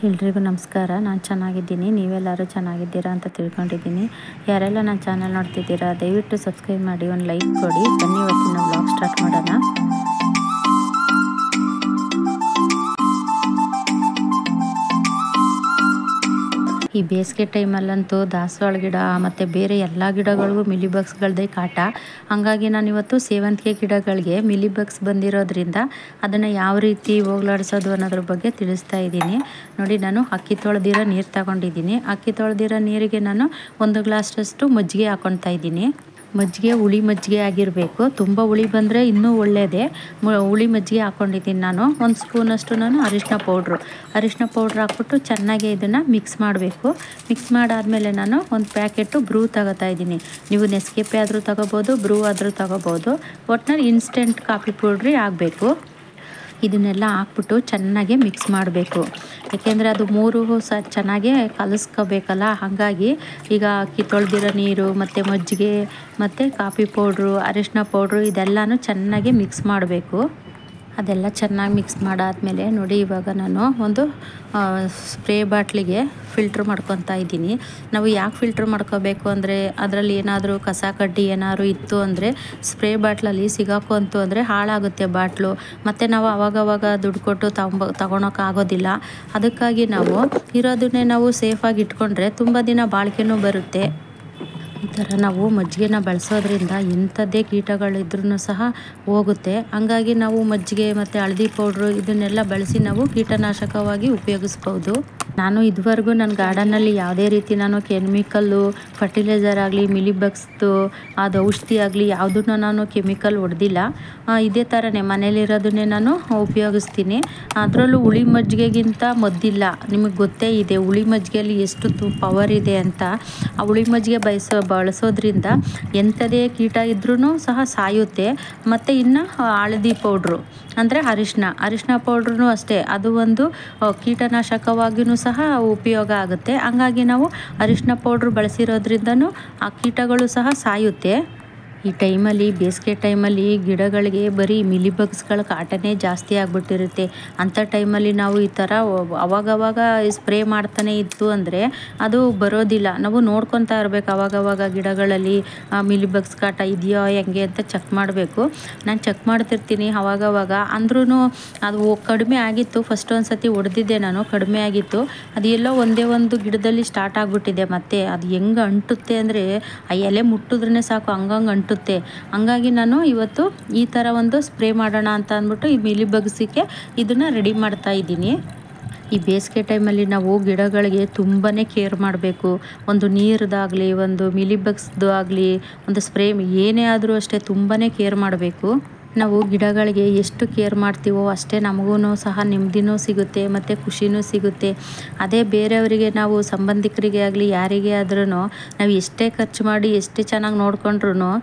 ಎಲ್ರಿಗೂ ನಮಸ್ಕಾರ. ನಾನು ಚೆನ್ನಾಗಿದ್ದೀನಿ, ನೀವೆಲ್ಲರೂ ಚೆನ್ನಾಗಿದ್ದೀರಾ ಅಂತ ತಿಳ್ಕೊಂಡಿದ್ದೀನಿ. ಯಾರೆಲ್ಲ ನನ್ನ ಚಾನಲ್ ನೋಡ್ತಿದ್ದೀರಾ ದಯವಿಟ್ಟು ಸಬ್ಸ್ಕ್ರೈಬ್ ಮಾಡಿ, ಒಂದು ಲೈಕ್ ಕೊಡಿ. ಬನ್ನಿ ಇವತ್ತಿನ ವ್ಲಾಗ್ ಸ್ಟಾರ್ಟ್ ಮಾಡೋಣ. ಈ ಬೇಸಿಗೆ ಟೈಮಲ್ಲಂತೂ ದಾಸವಾಳ ಗಿಡ ಮತ್ತು ಬೇರೆ ಎಲ್ಲ ಗಿಡಗಳಿಗೂ ಮಿಲಿಬಗ್ಸ್ಗಳದ್ದೇ ಕಾಟ. ಹಾಗಾಗಿ ನಾನಿವತ್ತು ಸೇವಂತಿಗೆ ಗಿಡಗಳಿಗೆ ಮಿಲಿಬಗ್ಸ್ ಬಂದಿರೋದ್ರಿಂದ ಅದನ್ನು ಯಾವ ರೀತಿ ಹೋಗ್ಲಾಡಿಸೋದು ಅನ್ನೋದ್ರ ಬಗ್ಗೆ ತಿಳಿಸ್ತಾ ಇದ್ದೀನಿ. ನೋಡಿ, ನಾನು ಅಕ್ಕಿ ತೊಳೆದಿರೋ ನೀರು ತಗೊಂಡಿದ್ದೀನಿ. ಅಕ್ಕಿ ತೊಳೆದಿರೋ ನೀರಿಗೆ ನಾನು 1 ಗ್ಲಾಸಷ್ಟು ಮಜ್ಜಿಗೆ ಹಾಕ್ಕೊಳ್ತಾ ಇದ್ದೀನಿ. ಮಜ್ಜಿಗೆ ಹುಳಿ ಮಜ್ಜಿಗೆ ಆಗಿರಬೇಕು. ತುಂಬ ಹುಳಿ ಬಂದರೆ ಇನ್ನೂ ಒಳ್ಳೆಯದೇ. ಹುಳಿ ಮಜ್ಜಿಗೆ ಹಾಕ್ಕೊಂಡಿದ್ದೀನಿ ನಾನು. 1 ಸ್ಪೂನಷ್ಟು ನಾನು ಅರಿಶಿನ ಪೌಡ್ರ್ ಹಾಕ್ಬಿಟ್ಟು ಚೆನ್ನಾಗಿ ಇದನ್ನು ಮಿಕ್ಸ್ ಮಾಡಬೇಕು. ಮಿಕ್ಸ್ ಮಾಡಾದಮೇಲೆ ನಾನು 1 ಪ್ಯಾಕೆಟು ಬ್ರೂ ತಗೋತಾ ಇದ್ದೀನಿ. ನೀವು ನೆಸ್ಕೆಫೆ ಆದರೂ ತಗೋಬೋದು, ಬ್ರೂ ಆದರೂ ತಗೋಬೋದು. ಒಟ್ಟಿನಲ್ಲಿ ಇನ್ಸ್ಟೆಂಟ್ ಕಾಫಿ ಪೌಡ್ರಿ ಆಗಬೇಕು. ಇದನ್ನೆಲ್ಲ ಹಾಕ್ಬಿಟ್ಟು ಚೆನ್ನಾಗಿ ಮಿಕ್ಸ್ ಮಾಡಬೇಕು. ಏಕೆಂದರೆ ಅದು ಮೂರು ಚೆನ್ನಾಗಿ ಕಲಿಸ್ಕೋಬೇಕಲ್ಲ. ಹಾಗಾಗಿ ಈಗ ಅಕ್ಕಿ ತೊಳೆದಿರೋ ನೀರು ಮತ್ತು ಮಜ್ಜಿಗೆ ಮತ್ತು ಕಾಫಿ ಪೌಡ್ರು, ಅರಿಶಿನ ಪೌಡ್ರು ಇದೆಲ್ಲನೂ ಚೆನ್ನಾಗಿ ಮಿಕ್ಸ್ ಮಾಡಬೇಕು. ಅದೆಲ್ಲ ಚೆನ್ನಾಗಿ ಮಿಕ್ಸ್ ಮಾಡಾದಮೇಲೆ ನೋಡಿ, ಇವಾಗ ನಾನು ಒಂದು ಸ್ಪ್ರೇ ಬಾಟ್ಲಿಗೆ ಫಿಲ್ಟ್ರ್ ಮಾಡ್ಕೊತಾ ಇದ್ದೀನಿ. ನಾವು ಯಾಕೆ ಫಿಲ್ಟ್ರ್ ಮಾಡ್ಕೋಬೇಕು ಅಂದರೆ, ಅದರಲ್ಲಿ ಏನಾದರೂ ಕಸ ಕಡ್ಡಿ ಏನಾದ್ರು ಇತ್ತು ಅಂದರೆ ಸ್ಪ್ರೇ ಬಾಟ್ಲಲ್ಲಿ ಸಿಗಾಕೊಂತು ಅಂದರೆ ಹಾಳಾಗುತ್ತೆ ಬಾಟ್ಲು. ಮತ್ತು ನಾವು ಅವಾಗವಾಗ ದುಡ್ಡು ಕೊಟ್ಟು ತಗೊಳಕ್ಕಾಗೋದಿಲ್ಲ. ಅದಕ್ಕಾಗಿ ನಾವು ಇರೋದನ್ನೇ ನಾವು ಸೇಫಾಗಿ ಇಟ್ಕೊಂಡ್ರೆ ತುಂಬ ದಿನ ಬಾಳಿಕೆನೂ ಬರುತ್ತೆ. ಈ ಥರ ನಾವು ಮಜ್ಜಿಗೆನ ಬಳಸೋದ್ರಿಂದ ಎಂಥದ್ದೇ ಕೀಟಗಳಿದ್ರೂ ಸಹ ಹೋಗುತ್ತೆ. ಹಂಗಾಗಿ ನಾವು ಮಜ್ಜಿಗೆ ಮತ್ತು ಹಳದಿ ಪೌಡ್ರು ಇದನ್ನೆಲ್ಲ ಬಳಸಿ ನಾವು ಕೀಟನಾಶಕವಾಗಿ ಉಪಯೋಗಿಸ್ಬೋದು. ನಾನು ಇದುವರೆಗೂ ನನ್ನ ಗಾರ್ಡನಲ್ಲಿ ಯಾವುದೇ ರೀತಿ ನಾನು ಕೆಮಿಕಲ್ಲು ಫರ್ಟಿಲೈಸರ್ ಆಗಲಿ, ಮಿಲಿಬಗ್ಸ್ದು ಅದು ಔಷಧಿ ಆಗಲಿ ಯಾವುದನ್ನು ನಾನು ಕೆಮಿಕಲ್ ಹೊಡೆದಿಲ್ಲ. ಇದೇ ಥರನೇ ಮನೇಲಿರೋದನ್ನೇ ನಾನು ಉಪಯೋಗಿಸ್ತೀನಿ. ಅದರಲ್ಲೂ ಹುಳಿ ಮಜ್ಜಿಗೆಗಿಂತ ಮದ್ದಿಲ್ಲ. ನಿಮಗೆ ಗೊತ್ತೇ ಇದೆ ಹುಳಿ ಮಜ್ಜಿಗೆಯಲ್ಲಿ ಎಷ್ಟು ಪವರ್ ಇದೆ ಅಂತ. ಆ ಹುಳಿ ಮಜ್ಜಿಗೆ ಬಳಸೋದ್ರಿಂದ ಎಂಥದೇ ಕೀಟ ಇದ್ರೂ ಸಹ ಸಾಯುತ್ತೆ. ಮತ್ತು ಇನ್ನು ಹಳದಿ ಪೌಡ್ರು ಅಂದರೆ ಅರಿಶಿನ ಪೌಡ್ರೂ ಅಷ್ಟೇ, ಅದು ಒಂದು ಕೀಟನಾಶಕವಾಗಿಯೂ ಸಹ ಉಪಯೋಗ ಆಗುತ್ತೆ. ಹಂಗಾಗಿ ನಾವು ಅರಿಶಿನ ಪೌಡ್ರು ಬಳಸಿರೋದ್ರಿಂದನೂ ಆ ಕೀಟಗಳು ಸಹ ಸಾಯುತ್ತೆ. ಈ ಟೈಮಲ್ಲಿ, ಬೇಸಿಗೆ ಟೈಮಲ್ಲಿ ಗಿಡಗಳಿಗೆ ಬರೀ ಮಿಲಿಬಗ್ಸ್ಗಳ ಕಾಟನೇ ಜಾಸ್ತಿ ಆಗಿಬಿಟ್ಟಿರುತ್ತೆ. ಅಂಥ ಟೈಮಲ್ಲಿ ನಾವು ಈ ಥರ ಅವಾಗವಾಗ ಸ್ಪ್ರೇ ಮಾಡ್ತಾನೆ ಇತ್ತು ಅಂದರೆ ಅದು ಬರೋದಿಲ್ಲ. ನಾವು ನೋಡ್ಕೊತಾ ಇರಬೇಕು ಅವಾಗವಾಗ ಗಿಡಗಳಲ್ಲಿ ಮಿಲಿಬಗ್ಸ್ ಕಾಟ ಇದೆಯೋ ಹೆಂಗೆ ಅಂತ ಚೆಕ್ ಮಾಡಬೇಕು. ನಾನು ಚೆಕ್ ಮಾಡ್ತಿರ್ತೀನಿ ಅವಾಗವಾಗ. ಅಂದ್ರೂ ಅದು ಕಡಿಮೆ ಆಗಿತ್ತು. ಫಸ್ಟ್ ಒಂದು ಸತಿ ಹೊಡೆದಿದ್ದೆ ನಾನು, ಕಡಿಮೆ ಆಗಿತ್ತು. ಅದು ಎಲ್ಲೋ ಒಂದೇ ಒಂದು ಗಿಡದಲ್ಲಿ ಸ್ಟಾರ್ಟ್ ಆಗಿಬಿಟ್ಟಿದೆ. ಮತ್ತು ಅದು ಹೆಂಗೆ ಅಂಟುತ್ತೆ ಅಂದರೆ ಆ ಎಲೆ ಮುಟ್ಟಿದ್ರೇ ಸಾಕು ಹಂಗಂಗೆ ಅಂಟುತ್ತೆ. ಹಂಗಾಗಿ ನಾನು ಇವತ್ತು ಈ ಥರ ಒಂದು ಸ್ಪ್ರೇ ಮಾಡೋಣ ಅಂತ ಅಂದ್ಬಿಟ್ಟು ಈ ಮಿಲಿಬಗ್ಸಿಗೆ ಇದನ್ನು ರೆಡಿ ಮಾಡ್ತಾ ಇದ್ದೀನಿ. ಈ ಬೇಸಿಗೆ ಟೈಮಲ್ಲಿ ನಾವು ಗಿಡಗಳಿಗೆ ತುಂಬಾ ಕೇರ್ ಮಾಡಬೇಕು. ಒಂದು ನೀರದಾಗಲಿ, ಒಂದು ಮಿಲಿಬಗ್ಸ್ದು ಆಗಲಿ, ಒಂದು ಸ್ಪ್ರೇ ಏನೇ ಆದರೂ ಅಷ್ಟೇ ತುಂಬಾ ಕೇರ್ ಮಾಡಬೇಕು. ನಾವು ಗಿಡಗಳಿಗೆ ಎಷ್ಟು ಕೇರ್ ಮಾಡ್ತೀವೋ ಅಷ್ಟೇ ನಮಗೂ ಸಹ ನೆಮ್ಮದಿನೂ ಸಿಗುತ್ತೆ ಮತ್ತು ಖುಷಿನೂ ಸಿಗುತ್ತೆ. ಅದೇ ಬೇರೆಯವರಿಗೆ ನಾವು ಸಂಬಂಧಿಕರಿಗೆ ಆಗಲಿ ಯಾರಿಗೇ ಆದ್ರೂ ನಾವು ಎಷ್ಟೇ ಖರ್ಚು ಮಾಡಿ ಎಷ್ಟೇ ಚೆನ್ನಾಗಿ ನೋಡ್ಕೊಂಡ್ರು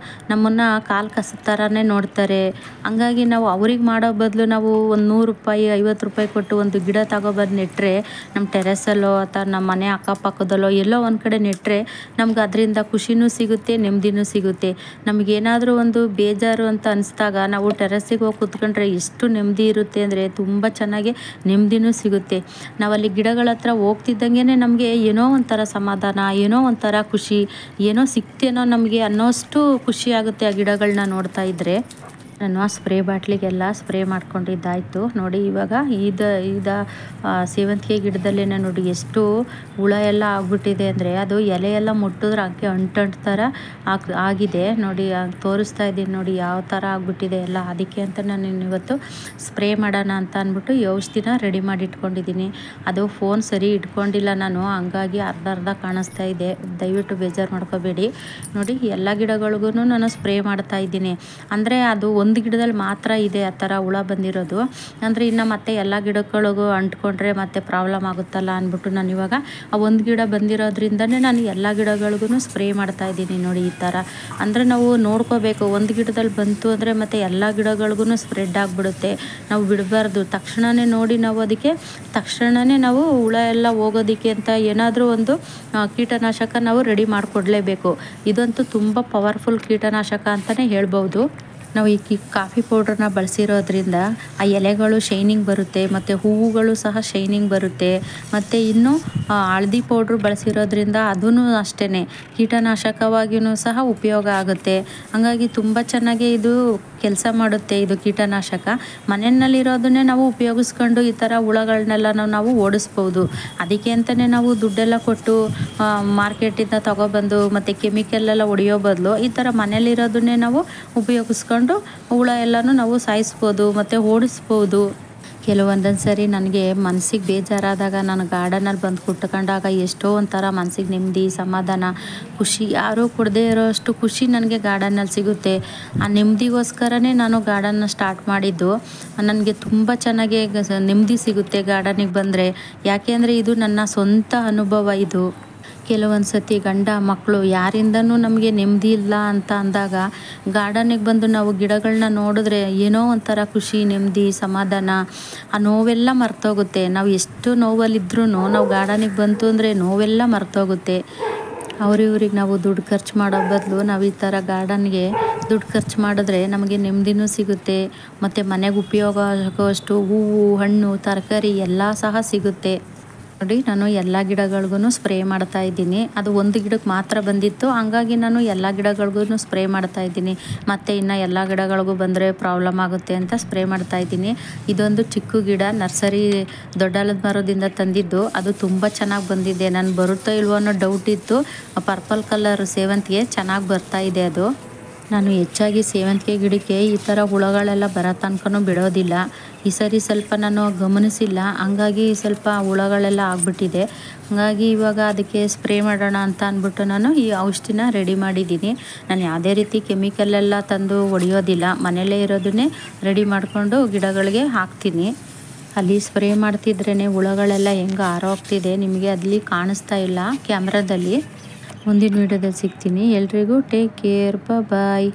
ನಮ್ಮನ್ನು ಕಾಲು ಕಸದ ಥರನೇ ನೋಡ್ತಾರೆ. ಹಂಗಾಗಿ ನಾವು ಅವ್ರಿಗೆ ಮಾಡೋ ಬದಲು ನಾವು ಒಂದು 100 ರೂಪಾಯಿ 50 ರೂಪಾಯಿ ಕೊಟ್ಟು ಒಂದು ಗಿಡ ತಗೊಬಂದು ನೆಟ್ಟರೆ, ನಮ್ಮ ಟೆರೆಸಲ್ಲೋ ಅಥವಾ ನಮ್ಮ ಮನೆ ಅಕ್ಕಪಕ್ಕದಲ್ಲೋ ಎಲ್ಲೋ ಒಂದು ಕಡೆ ನೆಟ್ಟರೆ ನಮ್ಗೆ ಅದರಿಂದ ಖುಷಿನೂ ಸಿಗುತ್ತೆ, ನೆಮ್ಮದಿನೂ ಸಿಗುತ್ತೆ. ನಮಗೇನಾದರೂ ಒಂದು ಬೇಜಾರು ಅಂತ ಅನಿಸ್ದಾಗ ನಾವು ಟೆರೆಸ್ಸಿಗೆ ಹೋಗಿ ಕೂತ್ಕೊಂಡ್ರೆ ಎಷ್ಟು ನೆಮ್ಮದಿ ಇರುತ್ತೆ ಅಂದರೆ ತುಂಬ ಚೆನ್ನಾಗಿ ನೆಮ್ಮದಿನೂ ಸಿಗುತ್ತೆ. ನಾವಲ್ಲಿ ಗಿಡಗಳ ಹತ್ರ ಹೋಗ್ತಿದ್ದಂಗೆ ನಮಗೆ ಏನೋ ಒಂಥರ ಸಮಾಧಾನ, ಏನೋ ಒಂಥರ ಖುಷಿ, ಏನೋ ಸಿಕ್ತೇನೋ ನಮಗೆ ಅನ್ನೋಷ್ಟು ಖುಷಿ ಆಗುತ್ತೆ ಆ ಗಿಡಗಳನ್ನ ನೋಡ್ತಾ ಇದ್ದರೆ. ನಾನು ಆ ಸ್ಪ್ರೇ ಬಾಟ್ಲಿಗೆಲ್ಲ ಸ್ಪ್ರೇ ಮಾಡ್ಕೊಂಡಿದ್ದಾಯಿತು. ನೋಡಿ, ಇವಾಗ ಸೇವಂತಿಗೆ ಗಿಡದಲ್ಲೇ ನೋಡಿ ಎಷ್ಟು ಹುಳ ಎಲ್ಲ ಆಗ್ಬಿಟ್ಟಿದೆ ಅಂದರೆ ಅದು ಎಲೆ ಎಲ್ಲ ಮುಟ್ಟಿದ್ರೆ ಹಾಗೆ ಅಂಟು ಥರ ಆಗಿದೆ. ನೋಡಿ, ತೋರಿಸ್ತಾ ಇದ್ದೀನಿ ನೋಡಿ ಯಾವ ಥರ ಆಗ್ಬಿಟ್ಟಿದೆ ಎಲ್ಲ. ಅದಕ್ಕೆ ಅಂತ ನಾನು ಇವತ್ತು ಸ್ಪ್ರೇ ಮಾಡೋಣ ಅಂತ ಅಂದ್ಬಿಟ್ಟು ಈ ಔಷಧಿನ ರೆಡಿ ಮಾಡಿ ಇಟ್ಕೊಂಡಿದ್ದೀನಿ. ಅದು ಫೋನ್ ಸರಿ ಇಟ್ಕೊಂಡಿಲ್ಲ ನಾನು, ಹಂಗಾಗಿ ಅರ್ಧ ಕಾಣಿಸ್ತಾ ಇದೆ. ದಯವಿಟ್ಟು ಬೇಜಾರು ಮಾಡ್ಕೋಬೇಡಿ. ನೋಡಿ, ಎಲ್ಲ ಗಿಡಗಳಿಗೂ ನಾನು ಸ್ಪ್ರೇ ಮಾಡ್ತಾ ಇದ್ದೀನಿ. ಅಂದರೆ ಅದು ಒಂದು ಗಿಡದಲ್ಲಿ ಮಾತ್ರ ಇದೆ ಆ ಥರ ಹುಳ ಬಂದಿರೋದು. ಅಂದರೆ ಇನ್ನು ಮತ್ತೆ ಎಲ್ಲ ಗಿಡಗಳಿಗೂ ಅಂಟ್ಕೊಂಡ್ರೆ ಮತ್ತೆ ಪ್ರಾಬ್ಲಮ್ ಆಗುತ್ತಲ್ಲ ಅಂದ್ಬಿಟ್ಟು ನಾನು ಇವಾಗ ಆ ಒಂದು ಗಿಡ ಬಂದಿರೋದ್ರಿಂದನೇ ನಾನು ಎಲ್ಲ ಗಿಡಗಳಿಗೂ ಸ್ಪ್ರೇ ಮಾಡ್ತಾ ಇದ್ದೀನಿ. ನೋಡಿ, ಈ ಥರ ಅಂದರೆ ನಾವು ನೋಡ್ಕೋಬೇಕು. ಒಂದು ಗಿಡದಲ್ಲಿ ಬಂತು ಅಂದರೆ ಮತ್ತೆ ಎಲ್ಲ ಗಿಡಗಳಿಗೂ ಸ್ಪ್ರೆಡ್ ಆಗಿಬಿಡುತ್ತೆ. ನಾವು ಬಿಡಬಾರ್ದು. ತಕ್ಷಣವೇ ನೋಡಿ ನಾವು ಅದಕ್ಕೆ ನಾವು ಹುಳ ಎಲ್ಲ ಹೋಗೋದಕ್ಕೆ ಅಂತ ಏನಾದರೂ ಒಂದು ಕೀಟನಾಶಕ ನಾವು ರೆಡಿ ಮಾಡಿಕೊಡ್ಲೇಬೇಕು. ಇದಂತೂ ತುಂಬ ಪವರ್ಫುಲ್ ಕೀಟನಾಶಕ ಅಂತಲೇ ಹೇಳ್ಬೋದು. ನಾವು ಈ ಕಾಫಿ ಪೌಡ್ರನ್ನ ಬಳಸಿರೋದ್ರಿಂದ ಆ ಎಲೆಗಳು ಶೈನಿಂಗ್ ಬರುತ್ತೆ ಮತ್ತು ಹೂವುಗಳು ಸಹ ಶೈನಿಂಗ್ ಬರುತ್ತೆ. ಮತ್ತು ಇನ್ನು ಹಳದಿ ಪೌಡ್ರು ಬಳಸಿರೋದ್ರಿಂದ ಅದೂ ಅಷ್ಟೇ ಕೀಟನಾಶಕವಾಗಿಯೂ ಸಹ ಉಪಯೋಗ ಆಗುತ್ತೆ. ಹಾಗಾಗಿ ತುಂಬ ಚೆನ್ನಾಗಿ ಇದು ಕೆಲಸ ಮಾಡುತ್ತೆ. ಇದು ಕೀಟನಾಶಕ ಮನೆಯಲ್ಲಿರೋದನ್ನೇ ನಾವು ಉಪಯೋಗಿಸ್ಕೊಂಡು ಈ ಥರ ಹುಳಗಳನ್ನೆಲ್ಲ ನಾವು ಓಡಿಸ್ಬೋದು. ಅದಕ್ಕೆ ಅಂತಲೇ ನಾವು ದುಡ್ಡೆಲ್ಲ ಕೊಟ್ಟು ಮಾರ್ಕೆಟಿಂದ ತಗೊಬಂದು ಮತ್ತು ಕೆಮಿಕಲ್ಲೆಲ್ಲ ಹೊಡೆಯೋ ಬದಲು ಈ ಥರ ಮನೇಲಿರೋದನ್ನೇ ನಾವು ಉಪಯೋಗಿಸ್ಕೊಂಡು ಹುಳ ಎಲ್ಲನೂ ನಾವು ಸಾಯಿಸ್ಬೋದು ಮತ್ತು ಓಡಿಸ್ಬೋದು. ಕೆಲವೊಂದೊಂದು ಸರಿ ನನಗೆ ಮನಸ್ಸಿಗೆ ಬೇಜಾರಾದಾಗ ನಾನು ಗಾರ್ಡನಲ್ಲಿ ಬಂದು ಕುತ್ಕೊಂಡಾಗ ಎಷ್ಟೋ ಒಂಥರ ಮನಸ್ಸಿಗೆ ನೆಮ್ಮದಿ, ಸಮಾಧಾನ, ಖುಷಿ ಯಾರೂ ಕೊಡದೇ ಇರೋಷ್ಟು ಖುಷಿ ನನಗೆ ಗಾರ್ಡನಲ್ಲಿ ಸಿಗುತ್ತೆ. ಆ ನೆಮ್ಮದಿಗೋಸ್ಕರನೇ ನಾನು ಗಾರ್ಡನ್ನ ಸ್ಟಾರ್ಟ್ ಮಾಡಿದ್ದು. ನನಗೆ ತುಂಬ ಚೆನ್ನಾಗಿ ನೆಮ್ಮದಿ ಸಿಗುತ್ತೆ ಗಾರ್ಡನಿಗೆ ಬಂದರೆ. ಯಾಕೆ ಅಂದರೆ ಇದು ನನ್ನ ಸ್ವಂತ ಅನುಭವ. ಇದು ಕೆಲವೊಂದು ಸತಿ ಗಂಡ ಮಕ್ಕಳು ಯಾರಿಂದನೂ ನಮಗೆ ನೆಮ್ಮದಿ ಇಲ್ಲ ಅಂತ ಅಂದಾಗ ಗಾರ್ಡನಿಗೆ ಬಂದು ನಾವು ಗಿಡಗಳನ್ನ ನೋಡಿದ್ರೆ ಏನೋ ಒಂಥರ ಖುಷಿ, ನೆಮ್ಮದಿ, ಸಮಾಧಾನ, ಆ ನೋವೆಲ್ಲ ಮರ್ತೋಗುತ್ತೆ. ನಾವು ಎಷ್ಟು ನೋವಲ್ಲಿದ್ರೂ ನಾವು ಗಾರ್ಡನಿಗೆ ಬಂತು ಅಂದರೆ ನೋವೆಲ್ಲ ಮರ್ತೋಗುತ್ತೆ. ಅವ್ರಿವ್ರಿಗೆ ನಾವು ದುಡ್ಡು ಖರ್ಚು ಮಾಡೋ ಬದಲು ನಾವು ಈ ಥರ ಗಾರ್ಡನ್ಗೆ ದುಡ್ಡು ಖರ್ಚು ಮಾಡಿದ್ರೆ ನಮಗೆ ನೆಮ್ಮದಿನೂ ಸಿಗುತ್ತೆ ಮತ್ತು ಮನೆಗೆ ಉಪಯೋಗ ಆಗೋಷ್ಟು ಹೂವು, ಹಣ್ಣು, ತರಕಾರಿ ಎಲ್ಲ ಸಹ ಸಿಗುತ್ತೆ. ನೋಡಿ, ನಾನು ಎಲ್ಲ ಗಿಡಗಳಿಗೂ ಸ್ಪ್ರೇ ಮಾಡ್ತಾ ಇದ್ದೀನಿ. ಅದು ಒಂದು ಗಿಡಕ್ಕೆ ಮಾತ್ರ ಬಂದಿತ್ತು, ಹಂಗಾಗಿ ನಾನು ಎಲ್ಲ ಗಿಡಗಳಿಗೂ ಸ್ಪ್ರೇ ಮಾಡ್ತಾ ಇದ್ದೀನಿ. ಮತ್ತು ಇನ್ನು ಎಲ್ಲ ಗಿಡಗಳಿಗೂ ಬಂದರೆ ಪ್ರಾಬ್ಲಮ್ ಆಗುತ್ತೆ ಅಂತ ಸ್ಪ್ರೇ ಮಾಡ್ತಾ ಇದ್ದೀನಿ. ಇದೊಂದು ಚಿಕ್ಕ ಗಿಡ ನರ್ಸರಿ ದೊಡ್ಡಾಲದ ಮರದಿಂದ ತಂದಿದ್ದು. ಅದು ತುಂಬ ಚೆನ್ನಾಗಿ ಬಂದಿದೆ. ನಾನು ಬರುತ್ತೋ ಇಲ್ವೋ ಅನ್ನೋ ಡೌಟ್ ಇತ್ತು. ಪರ್ಪಲ್ ಕಲರ್ ಸೇವಂತಿಗೆ ಚೆನ್ನಾಗಿ ಬರ್ತಾ ಇದೆ. ಅದು ನಾನು ಹೆಚ್ಚಾಗಿ ಸೇವಂತಿಗೆ ಗಿಡಕ್ಕೆ ಈ ಥರ ಹುಳಗಳೆಲ್ಲ ಬರೋ ತನಕನೂ ಬಿಡೋದಿಲ್ಲ. ಈ ಸರಿ ಸ್ವಲ್ಪ ನಾನು ಗಮನಿಸಿಲ್ಲ, ಹಂಗಾಗಿ ಸ್ವಲ್ಪ ಹುಳಗಳೆಲ್ಲ ಆಗಿಬಿಟ್ಟಿದೆ. ಹಾಗಾಗಿ ಇವಾಗ ಅದಕ್ಕೆ ಸ್ಪ್ರೇ ಮಾಡೋಣ ಅಂತ ಅಂದ್ಬಿಟ್ಟು ನಾನು ಈ ಔಷಧಿನ ರೆಡಿ ಮಾಡಿದ್ದೀನಿ. ನಾನು ಯಾವುದೇ ರೀತಿ ಕೆಮಿಕಲ್ಲೆಲ್ಲ ತಂದು ಹೊಡೆಯೋದಿಲ್ಲ, ಮನೆಯಲ್ಲೇ ಇರೋದನ್ನೇ ರೆಡಿ ಮಾಡಿಕೊಂಡು ಗಿಡಗಳಿಗೆ ಹಾಕ್ತೀನಿ. ಅಲ್ಲಿ ಸ್ಪ್ರೇ ಮಾಡ್ತಿದ್ರೇ ಹುಳಗಳೆಲ್ಲ ಹೆಂಗೆ ಆರೋಗ್ತಿದೆ ನಿಮಗೆ ಅಲ್ಲಿ ಕಾಣಿಸ್ತಾ ಇಲ್ಲ ಕ್ಯಾಮ್ರಾದಲ್ಲಿ. ಮುಂದಿನ ವೀಡಿಯೋದಲ್ಲಿ ಸಿಗ್ತೀನಿ. ಎಲ್ರಿಗೂ ಟೇಕ್ ಕೇರ್, ಬಾಯ್.